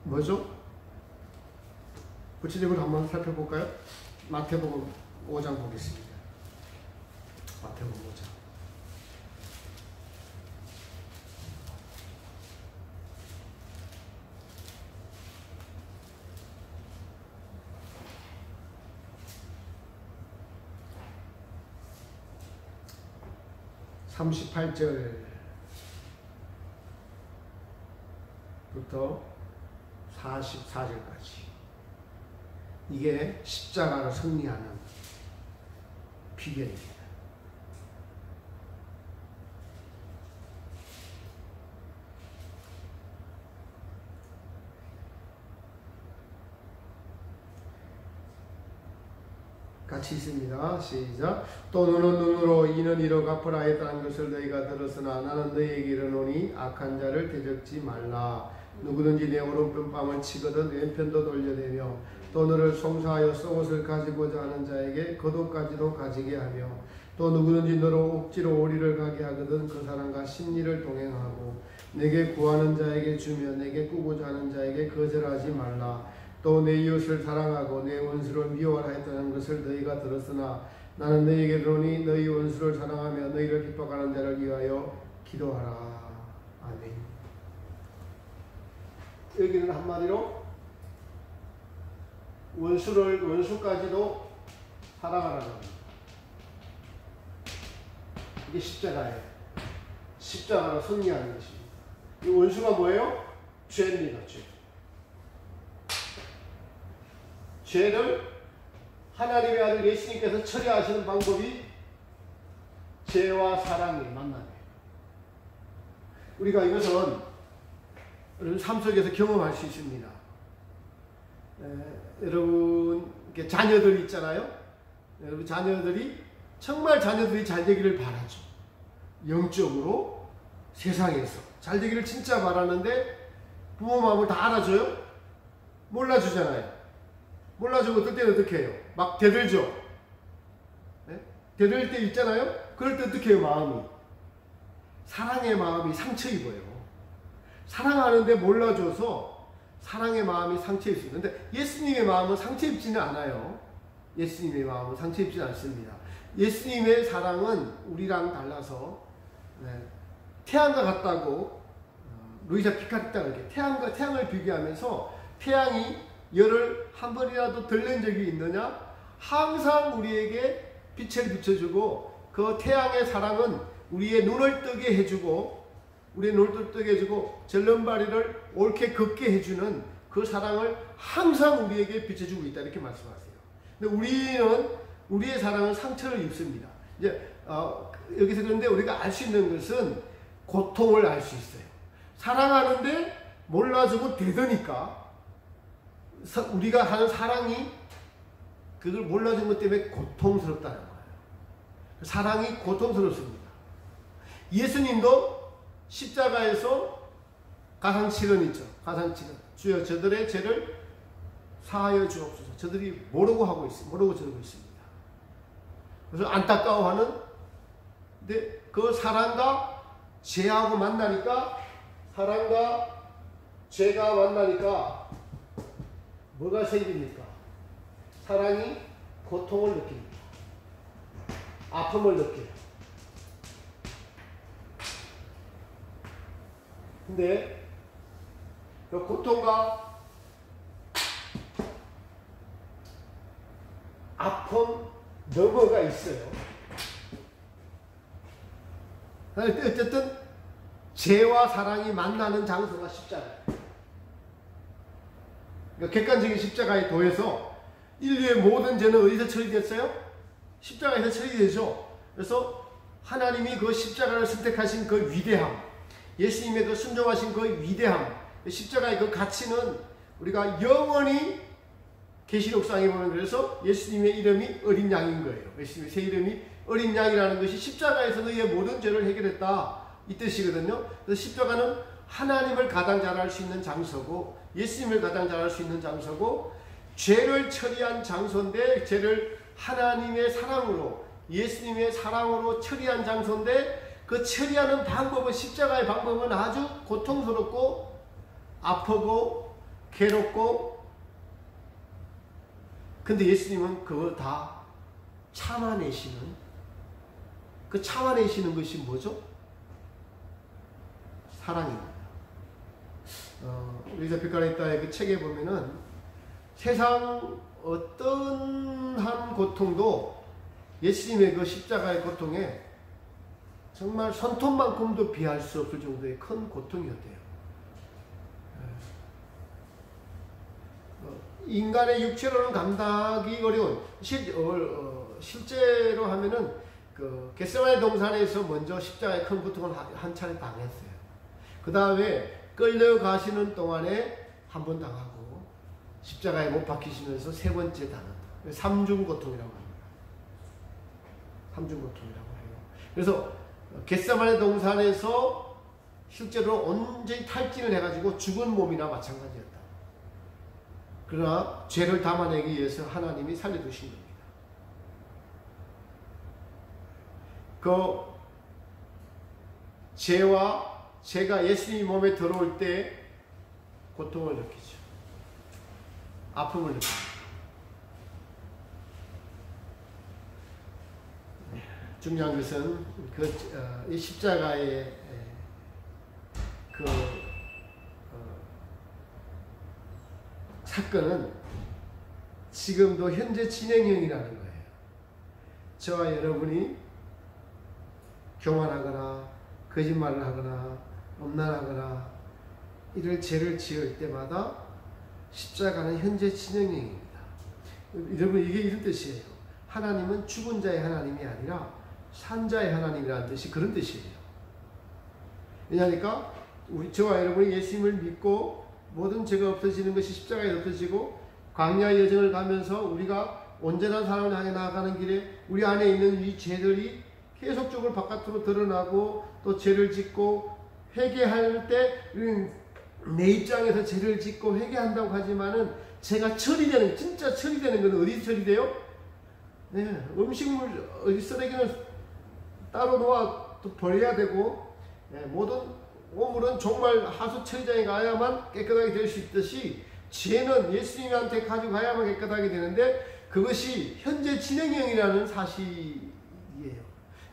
뭐죠? 구체적으로 한번 살펴볼까요? 마태복음 5장 보겠습니다. 마태복음 5장. (38절부터) 44절까지 이게 십자가로 승리하는 비결입니다. 같이 있습니다. 시작. 또 너는 눈으로 이는 이로 갚으라 했다는 것을 너희가 들었으나 나는 너희에게 이르노니 악한 자를 대적지 말라. 누구든지 내 오른편 뺨을 치거든 왼편도 돌려대며 또 너를 송사하여 썩옷을 가지고자 하는 자에게 겉옷까지도 가지게 하며 또 누구든지 너로 억지로 오리를 가게 하거든 그 사람과 심리를 동행하고 내게 구하는 자에게 주며 내게 꾸고자 하는 자에게 거절하지 말라. 또 내 이웃을 사랑하고 내 원수를 미워하라 했다는 것을 너희가 들었으나 나는 너희에게 이르노니 너희 원수를 사랑하며 너희를 핍박하는 자를 위하여 기도하라. 아멘. 여기는 한마디로 원수까지도 사랑하라는 겁니다. 이게 십자가예요. 십자가로 승리하는 것입니다. 이 원수가 뭐예요? 죄입니다. 죄. 죄를 하나님의 아들 예수님께서 처리하시는 방법이 죄와 사랑의 만남이에요. 우리가 이것은 삶 속에서 경험할 수 있습니다. 여러분 자녀들 있잖아요. 여러분 자녀들이 정말 자녀들이 잘 되기를 바라죠. 영적으로 세상에서 잘 되기를 진짜 바라는데 부모 마음을 다 알아줘요? 몰라주잖아요. 몰라주고 어떨 때는 어떻게 해요? 막 대들죠. 네? 대들 때 있잖아요. 그럴 때 어떻게 해요? 마음이 사랑의 마음이 상처 입어요. 사랑하는데 몰라줘서 사랑의 마음이 상처 입습니다. 근데 예수님의 마음은 상처 입지는 않아요. 예수님의 마음은 상처 입지 않습니다. 예수님의 사랑은 우리랑 달라서 태양과 같다고 루이사 피카르타가 이렇게 태양을 비교하면서 태양이 열을 한 번이라도 덜 낸 적이 있느냐? 항상 우리에게 빛을 비춰주고 그 태양의 사랑은 우리의 눈을 뜨게 해주고 절름발이를 옳게 걷게 해주는 그 사랑을 항상 우리에게 비춰주고 있다 이렇게 말씀하세요. 근데 우리는 우리의 사랑은 상처를 입습니다. 이제 여기서 그런데 우리가 알 수 있는 것은 고통을 알 수 있어요. 사랑하는데 몰라주고 대드니까 우리가 하는 사랑이 그걸 몰라준 것 때문에 고통스럽다는 거예요. 사랑이 고통스럽습니다. 예수님도 십자가에서 가상치른 있죠. 가상치른. 주여 저들의 죄를 사하여 주옵소서. 저들이 모르고 저러고 있습니다. 그래서 안타까워하는 근데 그 사랑과 죄하고 만나니까 사랑과 죄가 만나니까 뭐가 생깁니까? 사랑이 고통을 느낍니다. 아픔을 느껴요. 근데 그 고통과 아픔 너머가 있어요. 어쨌든 죄와 사랑이 만나는 장소가 십자가예요. 그러니까 객관적인 십자가에 도해서 인류의 모든 죄는 어디서 처리됐어요? 십자가에서 처리되죠. 그래서 하나님이 그 십자가를 선택하신 그 위대함, 예수님의 그 순종하신 그 위대함, 십자가의 그 가치는 우리가 영원히 계시록상에 보면 그래서 예수님의 이름이 어린 양인 거예요. 예수님의 새 이름이 어린 양이라는 것이 십자가에서 너희의 모든 죄를 해결했다 이 뜻이거든요. 그래서 십자가는 하나님을 가장 잘 알 수 있는 장소고 예수님을 가장 잘 알 수 있는 장소고 죄를 처리한 장소인데 죄를 하나님의 사랑으로 예수님의 사랑으로 처리한 장소인데 그 처리하는 방법은 십자가의 방법은 아주 고통스럽고 아프고 괴롭고, 근데 예수님은 그걸 다 참아내시는, 그 참아내시는 것이 뭐죠? 사랑입니다. 리자 피카레타의 그 책에 보면은 세상 어떤 한 고통도 예수님의 그 십자가의 고통에 정말 손톱만큼도 비할 수 없을 정도의 큰 고통이었대요. 인간의 육체로는 감당하기 어려운, 실제로 하면은 그 겟세마네 동산에서 먼저 십자가의 큰 고통을 한 차례 당했어요. 그 다음에 끌려가시는 동안에 한 번 당하고 십자가에 못 박히시면서 세 번째 당한다. 삼중고통이라고 합니다. 삼중고통이라고 해요. 그래서 겟세마네 동산에서 실제로 온전히 탈진을 해가지고 죽은 몸이나 마찬가지였다. 그러나 죄를 담아내기 위해서 하나님이 살려두신 겁니다. 그 죄가 예수님 몸에 들어올 때 고통을 느끼죠. 아픔을 느낍니다. 중요한 것은 이 십자가의 사건은 지금도 현재 진행형이라는 거예요. 저와 여러분이 교만하거나 거짓말을 하거나 엄난하거나 이럴 죄를 지을 때마다 십자가는 현재 진행형입니다. 여러분, 이게 이런 뜻이에요. 하나님은 죽은 자의 하나님이 아니라 산 자의 하나님이라는 뜻이 그런 뜻이에요. 왜냐하니까 저와 여러분이 예수님을 믿고 모든 죄가 없어지는 것이 십자가에 없어지고 광야의 여정을 가면서 우리가 온전한 삶을 향해 나아가는 길에 우리 안에 있는 이 죄들이 계속적으로 바깥으로 드러나고 또 죄를 짓고 회개할 때 내 입장에서 죄를 짓고 회개한다고 하지만은 죄가 처리되는, 진짜 처리되는 건 어디서 처리돼요? 네, 음식물 쓰레기는 따로 놓아 또 버려야 되고, 네, 모든 오물은 정말 하수 처리장에 가야만 깨끗하게 될 수 있듯이 죄는 예수님한테 가져가야만 깨끗하게 되는데 그것이 현재 진행형이라는 사실이에요.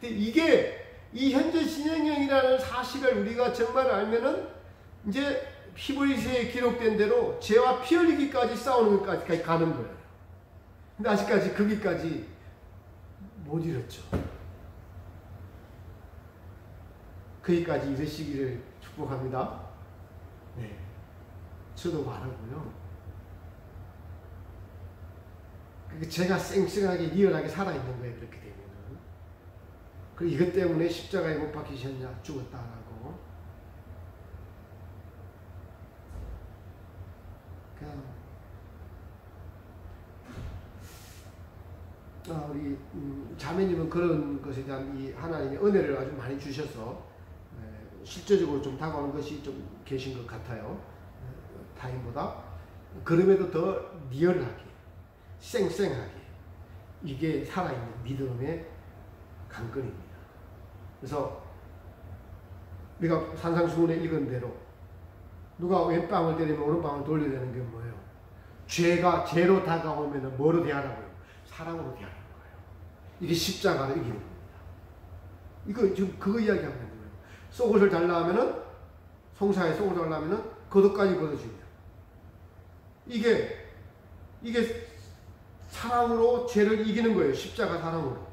근데 이 현재 진행형이라는 사실을 우리가 정말 알면은 이제 히브리서에 기록된 대로 죄와 피 흘리기까지 싸우는 것까지 가는 거예요. 근데 아직까지 거기까지 못 이뤘죠. 거기까지 이르시기를 축복합니다. 네, 저도 바라고요. 제가 쌩쌩하게 리얼하게 살아있는 거예요. 그렇게 되면은. 그리고 이것 때문에 십자가에 못 박히셨냐, 죽었다라고. 우리 자매님은 그런 것에 대한 이 하나님의 은혜를 아주 많이 주셔서 실제적으로 좀 다가오는 것이 좀 계신 것 같아요. 타인보다. 그럼에도 더 리얼하게, 쌩쌩하게, 이게 살아있는 믿음의 강건입니다. 그래서 우리가 산상수훈에 읽은 대로 누가 왼빵을 때리면 오른빵을 돌려야 되는 게 뭐예요? 죄로 다가오면 뭐로 대하라고요? 사랑으로 대하라는 거예요. 이게 십자가로 이기는 겁니다. 이거 지금 그거 이야기하고 있는 거예요. 속옷을 달라하면은, 송사에 속옷을 달라하면은 겉옷까지 벗어줍니다. 이게 사랑으로 죄를 이기는 거예요. 십자가 사랑으로.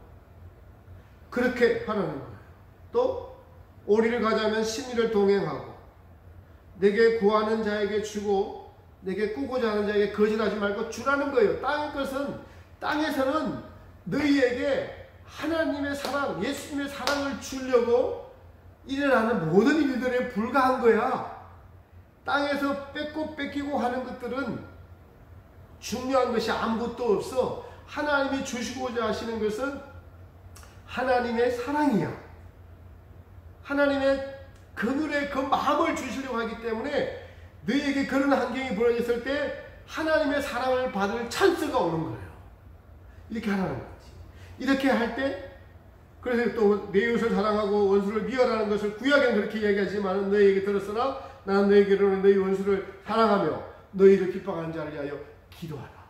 그렇게 하라는 거예요. 또 오리를 가자면 심리를 동행하고, 내게 구하는 자에게 주고 내게 꾸고자 하는 자에게 거절하지 말고 주라는 거예요. 땅에서는 너희에게 하나님의 사랑, 예수님의 사랑을 주려고 일어나는 모든 일들에 불과한 거야. 땅에서 뺏고 뺏기고 하는 것들은 중요한 것이 아무것도 없어. 하나님이 주시고자 하시는 것은 하나님의 사랑이야. 하나님의 그늘의 그 마음을 주시려고 하기 때문에 너희에게 그런 환경이 벌어졌을 때 하나님의 사랑을 받을 찬스가 오는 거예요. 이렇게 하라는 거지. 이렇게 할 때, 그래서 또 내 이웃을 사랑하고 원수를 미워하라는 것을 구약에는 그렇게 얘기하지만 너희에게 들었으나 나는 너희에게로는 너희 원수를 사랑하며 너희를 핍박하는 자를 위하여 기도하라.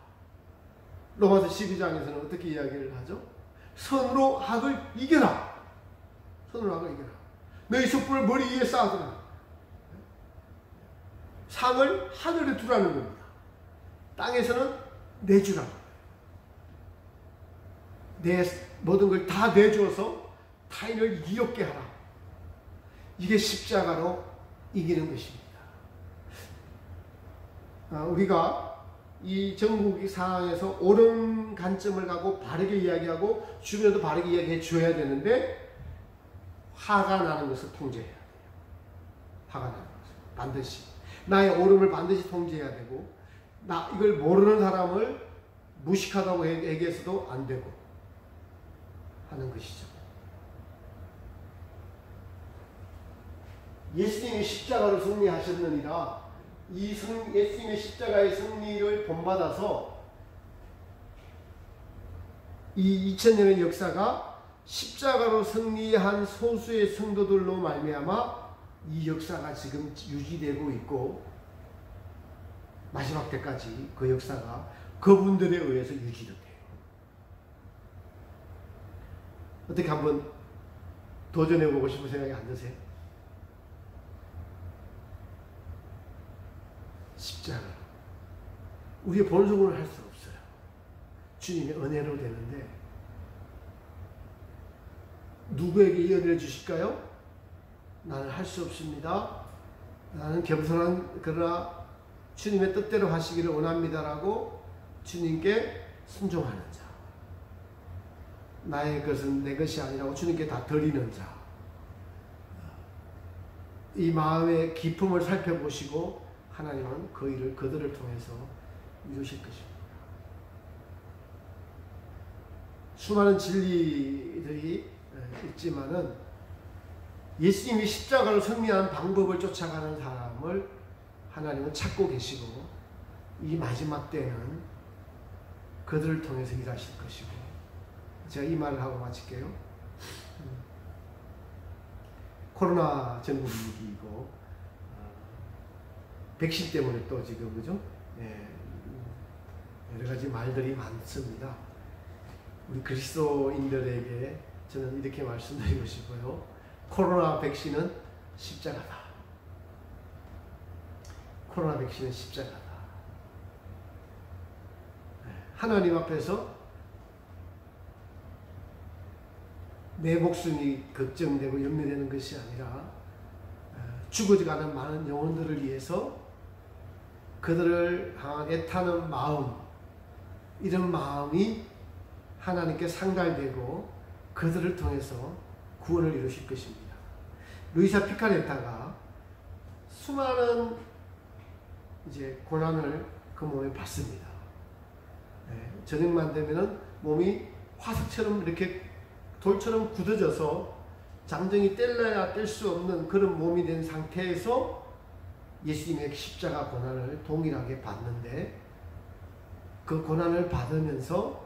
로마서 12장에서는 어떻게 이야기를 하죠? 선으로 악을 이겨라. 선으로 악을 이겨라. 너희 숯불을 머리 위에 쌓아두라. 상을 하늘에 두라는 겁니다. 땅에서는 내주라. 내 모든 걸 다 내주어서 타인을 이롭게 하라. 이게 십자가로 이기는 것입니다. 우리가 이 전국 상황에서 옳은 관점을 가고 바르게 이야기하고 주변에도 바르게 이야기해 줘야 되는데 화가 나는 것을 통제해야 돼요. 화가 나는 것을 반드시 나의 옳음을 반드시 통제해야 되고 이걸 모르는 사람을 무식하다고 얘기해서도 안 되고 하는 것이죠. 예수님이 십자가로 승리하셨느니라. 예수님의 십자가의 승리를 본받아서 이 2000년의 역사가 십자가로 승리한 소수의 성도들로 말미암아 이 역사가 지금 유지되고 있고 마지막 때까지 그 역사가 그분들에 의해서 유지도 돼요. 어떻게 한번 도전해보고 싶은 생각이 안 드세요? 십자가. 우리의 본성으로는 할 수 없어요. 주님의 은혜로 되는데 누구에게 이 은혜를 주실까요? 나는 할 수 없습니다. 나는 겸손한 그러나 주님의 뜻대로 하시기를 원합니다라고 주님께 순종하는 자. 나의 것은 내 것이 아니라고 주님께 다 드리는 자. 이 마음의 기품을 살펴보시고 하나님은 그 일을 그들을 통해서 이루실 것입니다. 수많은 진리들이 있지만은 예수님이 십자가로 승리한 방법을 쫓아가는 사람을 하나님은 찾고 계시고 이 마지막 때는 그들을 통해서 일하실 것이고 제가 이 말을 하고 마칠게요. 코로나 전국 위기이고 백신 때문에 또 지금 그죠? 여러 가지 말들이 많습니다. 우리 그리스도인들에게 저는 이렇게 말씀드리고 싶어요. 코로나 백신은 십자가다. 코로나 백신은 십자가다. 하나님 앞에서 내 목숨이 걱정되고 염려되는 것이 아니라 죽어가는 많은 영혼들을 위해서 그들을 향한 애타는 마음, 이런 마음이 하나님께 상달되고 그들을 통해서 구원을 이루실 것입니다. 루이사 피카레타가 수많은 이제 고난을 그 몸에 받습니다. 저녁만 되면은 몸이 화석처럼 이렇게 돌처럼 굳어져서 장정이 뗄래야 뗄 수 없는 그런 몸이 된 상태에서 예수님의 십자가 고난을 동일하게 받는데 그 고난을 받으면서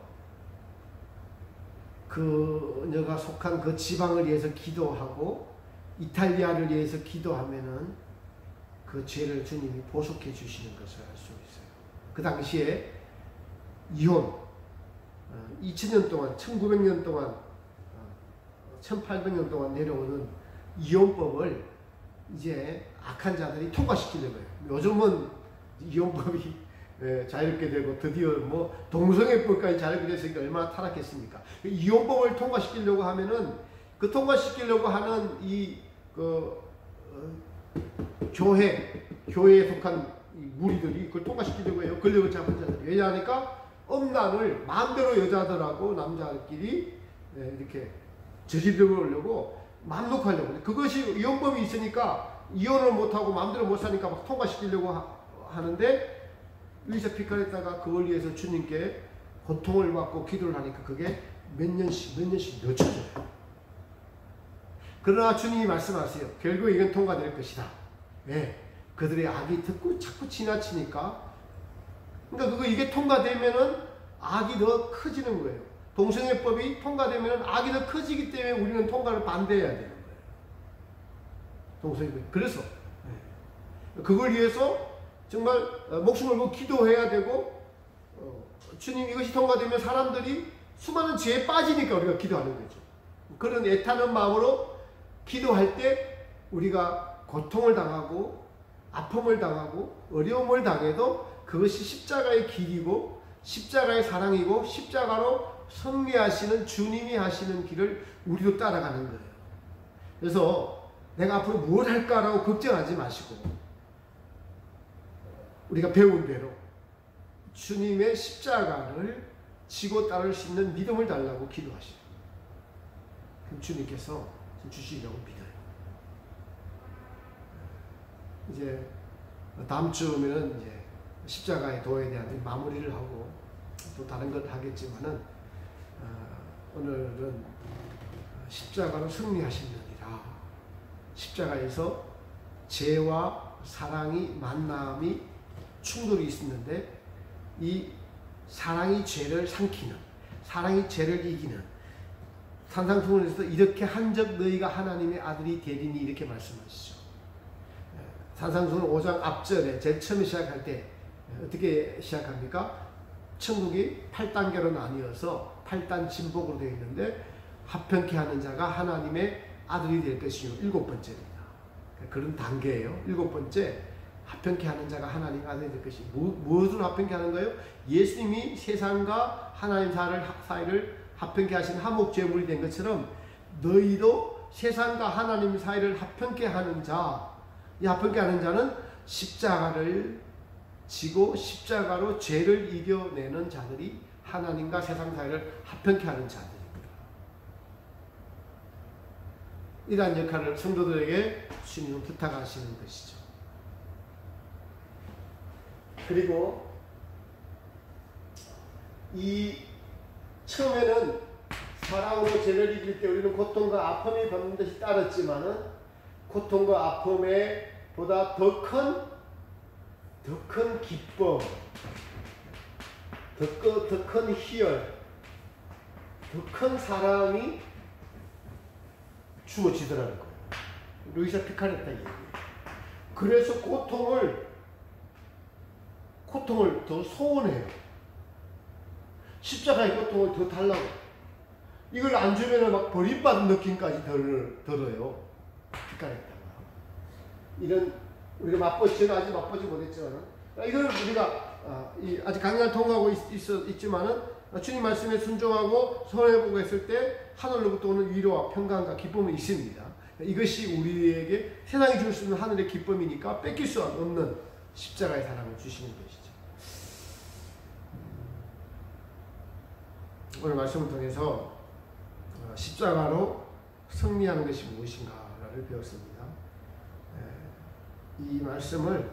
그녀가 속한 그 지방을 위해서 기도하고 이탈리아를 위해서 기도하면은 그 죄를 주님이 보속해 주시는 것을 알 수 있어요. 그 당시에 이혼 2000년 동안 1900년 동안 1800년 동안 내려오는 이혼법을 이제 악한 자들이 통과시키려고 해요. 요즘은 이혼법이 자유롭게 되고 드디어 뭐 동성애법까지 자유롭게 됐으니까 얼마나 타락했습니까? 이혼법을 통과시키려고 하면은 그 통과시키려고 하는 교회에 속한 무리들이 그걸 통과시키려고 해요. 권력을 잡은 자들이. 왜냐하니까 음란을 마음대로 여자들하고 남자들끼리 이렇게 저지르려고 만족하려고. 그것이 이혼법이 있으니까 이혼을 못하고 마음대로 못 사니까 막 통과시키려고 하는데 루이사 피카레타가 그걸 위해서 주님께 고통을 받고 기도를 하니까 그게 몇 년씩 늦춰져요. 그러나 주님이 말씀하세요. 결국 이건 통과될 것이다. 왜? 그들의 악이 듣고 자꾸 지나치니까. 그러니까 이게 통과되면은 악이 더 커지는 거예요. 동성애법이 통과되면은 악이 더 커지기 때문에 우리는 통과를 반대해야 되는 거예요. 동성애법. 그래서 그걸 위해서 정말 목숨을 걸고 기도해야 되고 주님 이것이 통과되면 사람들이 수많은 죄에 빠지니까 우리가 기도하는 거죠. 그런 애타는 마음으로 기도할 때 우리가 고통을 당하고 아픔을 당하고 어려움을 당해도 그것이 십자가의 길이고 십자가의 사랑이고 십자가로 승리하시는 주님이 하시는 길을 우리도 따라가는 거예요. 그래서 내가 앞으로 뭘 할까라고 걱정하지 마시고 우리가 배운 대로 주님의 십자가를 지고 따를 수 있는 믿음을 달라고 기도하시죠. 그럼 주님께서 주시려고 믿어요. 이제 다음 주면은 이제 십자가의 도에 대한 마무리를 하고 또 다른 것 하겠지만은 오늘은 십자가로 승리하시느니라. 십자가에서 죄와 사랑이 만남이 충돌이 있었는데 이 사랑이 죄를 삼키는, 사랑이 죄를 이기는 산상수훈에서 이렇게 한 적 너희가 하나님의 아들이 되리니 이렇게 말씀하시죠. 산상수훈 5장 앞절에 제일 처음에 시작할 때 어떻게 시작합니까? 천국이 8단계로 나뉘어서 8단 진복으로 되어 있는데 합평케 하는 자가 하나님의 아들이 될 것이요. 7번째입니다. 그런 단계예요. 7번째 합평케 하는 자가 하나님의 아들이 될 것이 무엇으로 합평케 하는 거예요? 예수님이 세상과 하나님 사이를 합평케 하신 화목제물이 된 것처럼 너희도 세상과 하나님 사이를 합평케 하는 자, 이 합평케 하는 자는 십자가를 지고 십자가로 죄를 이겨내는 자들이 하나님과 세상 사이를 합평케 하는 자들입니다. 이러한 역할을 성도들에게 주님은 부탁하시는 것이죠. 그리고 이 처음에는 사랑으로 죄를 이길 때 우리는 고통과 아픔이 반드시 따랐지만은 고통과 아픔에 보다 더 큰 기쁨, 더 큰 희열, 더 큰 사랑이 주어지더라는 거예요. 루이사 피카레타 얘기예요. 그래서 고통을 더 소원해요. 십자가의 고통을 더 달라고. 이걸 안 주면 막 버림받은 느낌까지 들어요. 피카레타가. 이런 우리가 맛보지 아직 맛보지 못했지만 이걸 우리가 아직 강연을 통과하고 있지만은 주님 말씀에 순종하고 손해보고 했을 때 하늘로부터 오는 위로와 평강과 기쁨이 있습니다. 이것이 우리에게 세상이 줄 수 있는 하늘의 기쁨이니까 뺏길 수 없는 십자가의 사랑을 주시는 것이죠. 오늘 말씀을 통해서 십자가로 승리하는 것이 무엇인가를 배웠습니다. 이 말씀을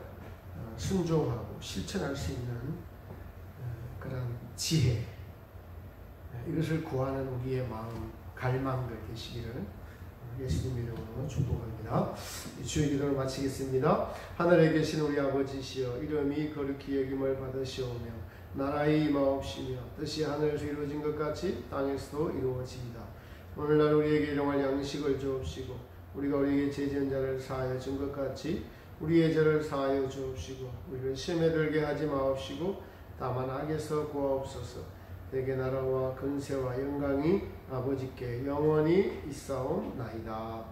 순종하고 실천할 수 있는 그런 지혜, 이것을 구하는 우리의 마음, 갈망들 되시기를 예수님 이름으로 축복합니다. 주의 기도를 마치겠습니다. 하늘에 계신 우리 아버지시여, 이름이 거룩히 여김을 받으시오며 나라의 임하옵시며 뜻이 하늘에서 이루어진 것 같이 땅에서도 이루어지이다. 오늘날 우리에게 일용할 양식을 주옵시고 우리가 우리에게 죄 지은 자를 사하여 준 것 같이 우리의 죄를 사하여 주옵시고 우리를 시험에 들게 하지 마옵시고 다만 악에서 구하옵소서. 대개 나라와 근세와 영광이 아버지께 영원히 있사옵나이다.